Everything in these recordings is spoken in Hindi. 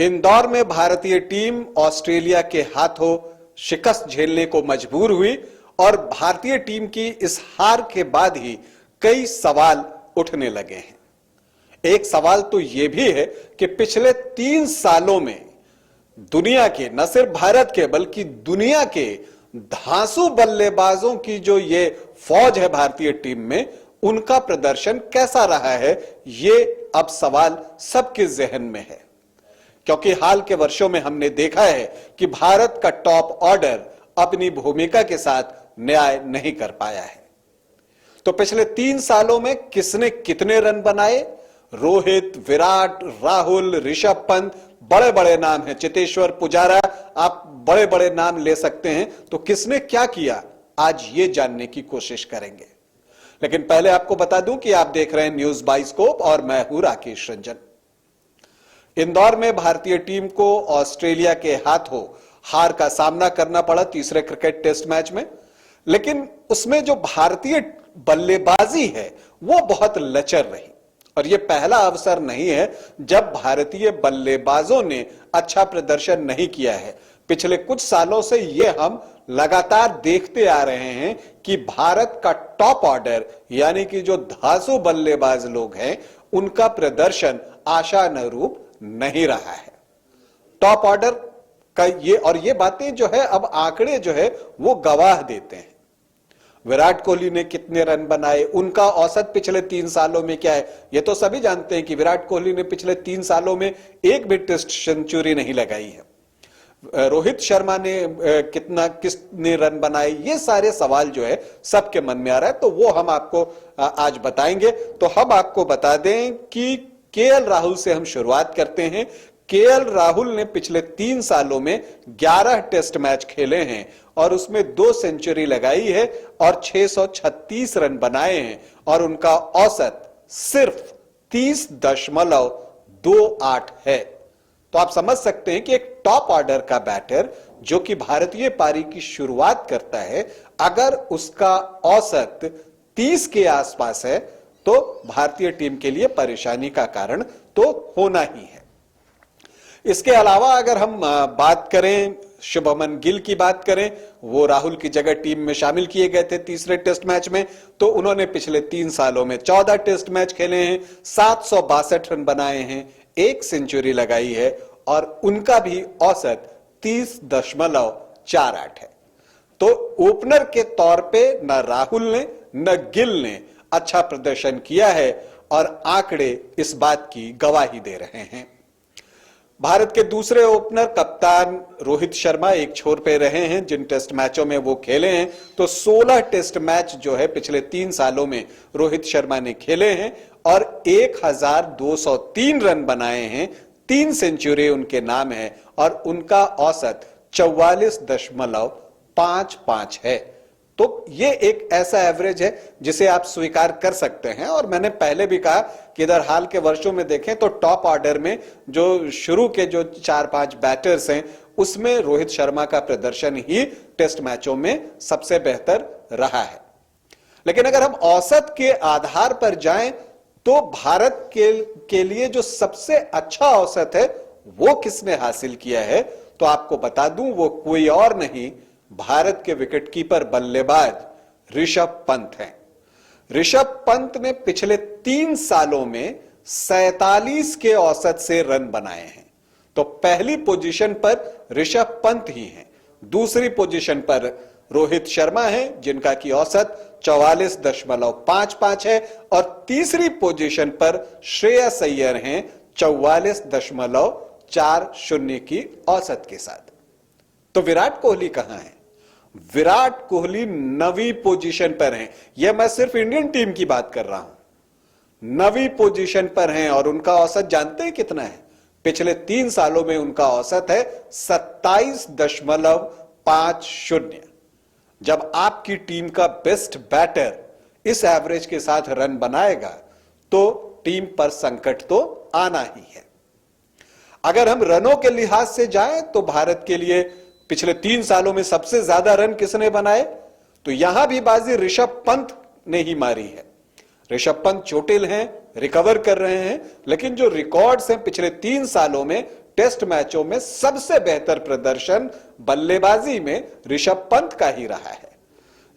इंदौर में भारतीय टीम ऑस्ट्रेलिया के हाथों शिकस्त झेलने को मजबूर हुई और भारतीय टीम की इस हार के बाद ही कई सवाल उठने लगे हैं। एक सवाल तो यह भी है कि पिछले 3 सालों में दुनिया के, न सिर्फ भारत के बल्कि दुनिया के धांसू बल्लेबाजों की जो ये फौज है भारतीय टीम में, उनका प्रदर्शन कैसा रहा है, ये अब सवाल सबके जहन में है। क्योंकि हाल के वर्षों में हमने देखा है कि भारत का टॉप ऑर्डर अपनी भूमिका के साथ न्याय नहीं कर पाया है। तो पिछले 3 सालों में किसने कितने रन बनाए? रोहित, विराट, राहुल, ऋषभ पंत, बड़े बड़े नाम हैं, चेतेश्वर पुजारा, आप बड़े बड़े नाम ले सकते हैं। तो किसने क्या किया, आज ये जानने की कोशिश करेंगे। लेकिन पहले आपको बता दूं कि आप देख रहे हैं न्यूज बाइस्कोप और मैं हूं राकेश रंजन। इंदौर में भारतीय टीम को ऑस्ट्रेलिया के हाथों हार का सामना करना पड़ा तीसरे क्रिकेट टेस्ट मैच में, लेकिन उसमें जो भारतीय बल्लेबाजी है वो बहुत लचर रही। और यह पहला अवसर नहीं है जब भारतीय बल्लेबाजों ने अच्छा प्रदर्शन नहीं किया है। पिछले कुछ सालों से यह हम लगातार देखते आ रहे हैं कि भारत का टॉप ऑर्डर यानी कि जो धांसू बल्लेबाज लोग हैं, उनका प्रदर्शन आशानुरूप नहीं रहा है। टॉप ऑर्डर का ये बातें जो है, अब आंकड़े जो है वो गवाह देते हैं। विराट कोहली ने कितने रन बनाए, उनका औसत पिछले 3 सालों में क्या है, ये तो सभी जानते हैं कि विराट कोहली ने पिछले 3 सालों में एक भी टेस्ट सेंचुरी नहीं लगाई है। रोहित शर्मा ने किसने रन बनाए, ये सारे सवाल जो है सबके मन में आ रहा है, तो वो हम आपको आज बताएंगे। तो हम आपको बता दें कि केएल राहुल से हम शुरुआत करते हैं। केएल राहुल ने पिछले 3 सालों में 11 टेस्ट मैच खेले हैं और उसमें 2 सेंचुरी लगाई है और 636 रन बनाए हैं और उनका औसत सिर्फ 30.28 है। तो आप समझ सकते हैं कि एक टॉप ऑर्डर का बैटर जो कि भारतीय पारी की शुरुआत करता है, अगर उसका औसत 30 के आसपास है तो भारतीय टीम के लिए परेशानी का कारण तो होना ही है। इसके अलावा अगर हम बात करें, शुभमन गिल की बात करें, वो राहुल की जगह टीम में शामिल किए गए थे तीसरे टेस्ट मैच में। तो उन्होंने पिछले 3 सालों में 14 टेस्ट मैच खेले हैं, 762 रन बनाए हैं, 1 सेंचुरी लगाई है और उनका भी औसत 30.48 है। तो ओपनर के तौर पे न राहुल ने न गिल ने अच्छा प्रदर्शन किया है और आंकड़े इस बात की गवाही दे रहे हैं। भारत के दूसरे ओपनर कप्तान रोहित शर्मा एक छोर पे रहे हैं जिन टेस्ट मैचों में वो खेले हैं। तो 16 टेस्ट मैच जो है पिछले 3 सालों में रोहित शर्मा ने खेले हैं और 1203 रन बनाए हैं, 3 सेंचुरी उनके नाम है और उनका औसत 44.55 है। तो ये एक ऐसा एवरेज है जिसे आप स्वीकार कर सकते हैं। और मैंने पहले भी कहा कि इधर हाल के वर्षों में देखें तो टॉप ऑर्डर में जो शुरू के जो 4-5 बैटर्स हैं, उसमें रोहित शर्मा का प्रदर्शन ही टेस्ट मैचों में सबसे बेहतर रहा है। लेकिन अगर हम औसत के आधार पर जाएं तो भारत के लिए जो सबसे अच्छा औसत है वो किसने हासिल किया है, तो आपको बता दूं वो कोई और नहीं, भारत के विकेटकीपर बल्लेबाज ऋषभ पंत हैं। ऋषभ पंत ने पिछले 3 सालों में 47 के औसत से रन बनाए हैं। तो पहली पोजीशन पर ऋषभ पंत ही हैं, दूसरी पोजीशन पर रोहित शर्मा हैं जिनका की औसत 44.55 है और तीसरी पोजीशन पर श्रेयस अय्यर हैं 44.40 की औसत के साथ। तो विराट कोहली कहां है? विराट कोहली 9वीं पोजीशन पर हैं। यह मैं सिर्फ इंडियन टीम की बात कर रहा हूं, 9वीं पोजीशन पर हैं और उनका औसत जानते हैं कितना है? पिछले 3 सालों में उनका औसत है 27.50। जब आपकी टीम का बेस्ट बैटर इस एवरेज के साथ रन बनाएगा तो टीम पर संकट तो आना ही है। अगर हम रनों के लिहाज से जाएं तो भारत के लिए पिछले 3 सालों में सबसे ज्यादा रन किसने बनाए, तो यहां भी बाजी ऋषभ पंत ने ही मारी है। ऋषभ पंत चोटिल हैं, रिकवर कर रहे हैं, लेकिन जो रिकॉर्ड्स हैं पिछले 3 सालों में टेस्ट मैचों में सबसे बेहतर प्रदर्शन बल्लेबाजी में ऋषभ पंत का ही रहा है।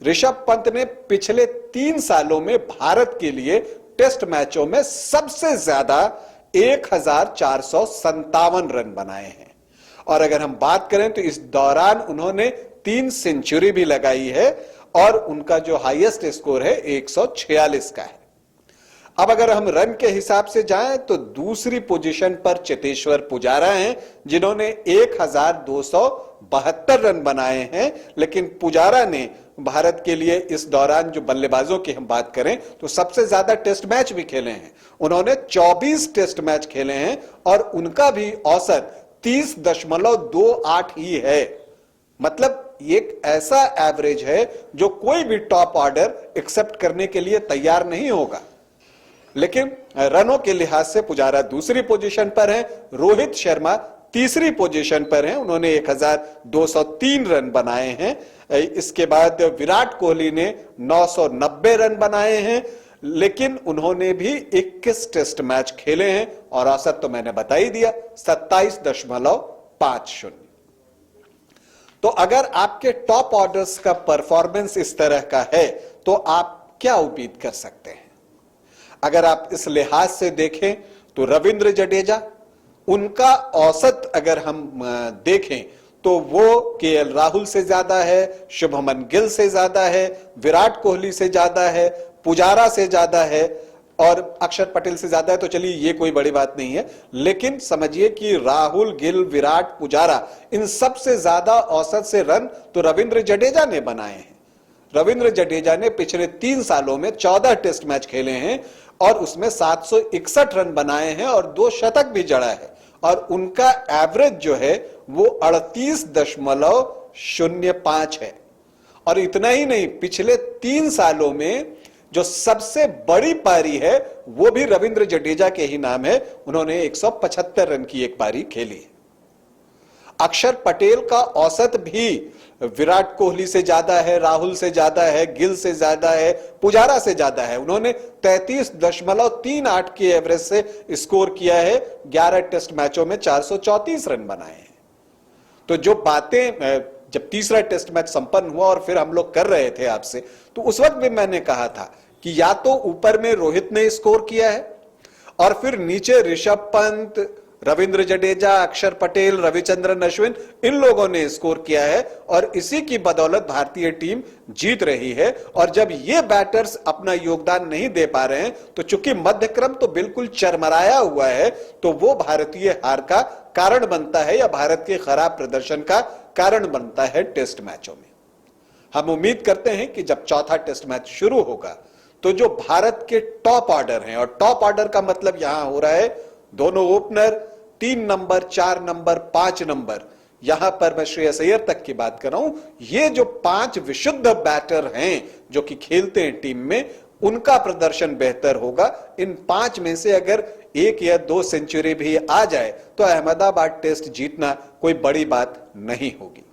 ऋषभ पंत ने पिछले 3 सालों में भारत के लिए टेस्ट मैचों में सबसे ज्यादा 1457 रन बनाए हैं। और अगर हम बात करें तो इस दौरान उन्होंने 3 सेंचुरी भी लगाई है और उनका जो हाईएस्ट स्कोर है 146 का है। अब अगर हम रन के हिसाब से जाएं तो दूसरी पोजीशन पर चेतेश्वर पुजारा हैं, जिन्होंने 1272 रन बनाए हैं। लेकिन पुजारा ने भारत के लिए इस दौरान जो बल्लेबाजों की हम बात करें तो सबसे ज्यादा टेस्ट मैच भी खेले हैं। उन्होंने 24 टेस्ट मैच खेले हैं और उनका भी औसत 30.28 ही है। मतलब एक ऐसा एवरेज है जो कोई भी टॉप ऑर्डर एक्सेप्ट करने के लिए तैयार नहीं होगा। लेकिन रनों के लिहाज से पुजारा दूसरी पोजीशन पर हैं, रोहित शर्मा तीसरी पोजीशन पर हैं, उन्होंने 1203 रन बनाए हैं। इसके बाद विराट कोहली ने 990 रन बनाए हैं, लेकिन उन्होंने भी 21 टेस्ट मैच खेले हैं और औसत तो मैंने बता ही दिया 27.50। तो अगर आपके टॉप ऑर्डर्स का परफॉर्मेंस इस तरह का है तो आप क्या उम्मीद कर सकते हैं? अगर आप इस लिहाज से देखें तो रविंद्र जडेजा, उनका औसत अगर हम देखें तो वो केएल राहुल से ज्यादा है, शुभमन गिल से ज्यादा है, विराट कोहली से ज्यादा है, पुजारा से ज्यादा है और अक्षर पटेल से ज्यादा है। तो चलिए ये कोई बड़ी बात नहीं है, लेकिन समझिए कि राहुल, गिल, विराट, पुजारा, इन सबसे ज्यादा औसत से रन तो रविंद्र जडेजा ने बनाए हैं। रविंद्र जडेजा ने पिछले 3 सालों में 14 टेस्ट मैच खेले हैं और उसमें 761 रन बनाए हैं और 2 शतक भी जड़ा है और उनका एवरेज जो है वो 38.05 है। और इतना ही नहीं, पिछले 3 सालों में जो सबसे बड़ी पारी है वो भी रविंद्र जडेजा के ही नाम है, उन्होंने 175 रन की एक पारी खेली है। अक्षर पटेल का औसत भी विराट कोहली से ज्यादा है, राहुल से ज्यादा है, गिल से ज्यादा है, पुजारा से ज्यादा है। उन्होंने 33.38 के एवरेज से स्कोर किया है, 11 टेस्ट मैचों में 434 रन बनाए हैं। तो जो बातें जब तीसरा टेस्ट मैच संपन्न हुआ और फिर हम लोग कर रहे थे आपसे, तो उस वक्त भी मैंने कहा था कि या तो ऊपर में रोहित ने स्कोर किया है और फिर नीचे ऋषभ पंत, रविंद्र जडेजा, अक्षर पटेल, रविचंद्रन अश्विन, इन लोगों ने स्कोर किया है और इसी की बदौलत भारतीय टीम जीत रही है। और जब ये बैटर्स अपना योगदान नहीं दे पा रहे हैं तो चूंकि मध्यक्रम तो बिल्कुल चरमराया हुआ है, तो वो भारतीय हार का कारण बनता है या भारत के खराब प्रदर्शन का कारण बनता है टेस्ट मैचों में। हम उम्मीद करते हैं कि जब चौथा टेस्ट मैच शुरू होगा तो जो भारत के टॉप ऑर्डर हैं, और टॉप ऑर्डर का मतलब यहां हो रहा है दोनों ओपनर, 3 नंबर, 4 नंबर, 5 नंबर, यहां पर मैं श्रेयस अय्यर तक की बात कर रहा हूं, ये जो 5 विशुद्ध बैटर हैं जो कि खेलते हैं टीम में, उनका प्रदर्शन बेहतर होगा। इन 5 में से अगर 1 या 2 सेंचुरी भी आ जाए तो अहमदाबाद टेस्ट जीतना कोई बड़ी बात नहीं होगी।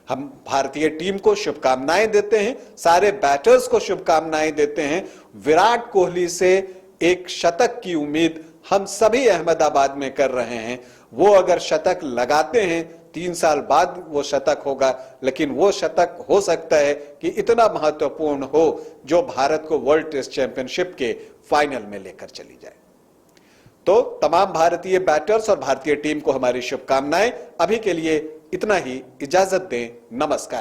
हम भारतीय टीम को शुभकामनाएं देते हैं, सारे बैटर्स को शुभकामनाएं देते हैं। विराट कोहली से एक शतक की उम्मीद हम सभी अहमदाबाद में कर रहे हैं। वो अगर शतक लगाते हैं, 3 साल बाद वो शतक होगा, लेकिन वो शतक हो सकता है कि इतना महत्वपूर्ण हो जो भारत को वर्ल्ड टेस्ट चैंपियनशिप के फाइनल में लेकर चली जाए। तो तमाम भारतीय बैटर्स और भारतीय टीम को हमारी शुभकामनाएं। अभी के लिए इतना ही, इजाजत दें, नमस्कार।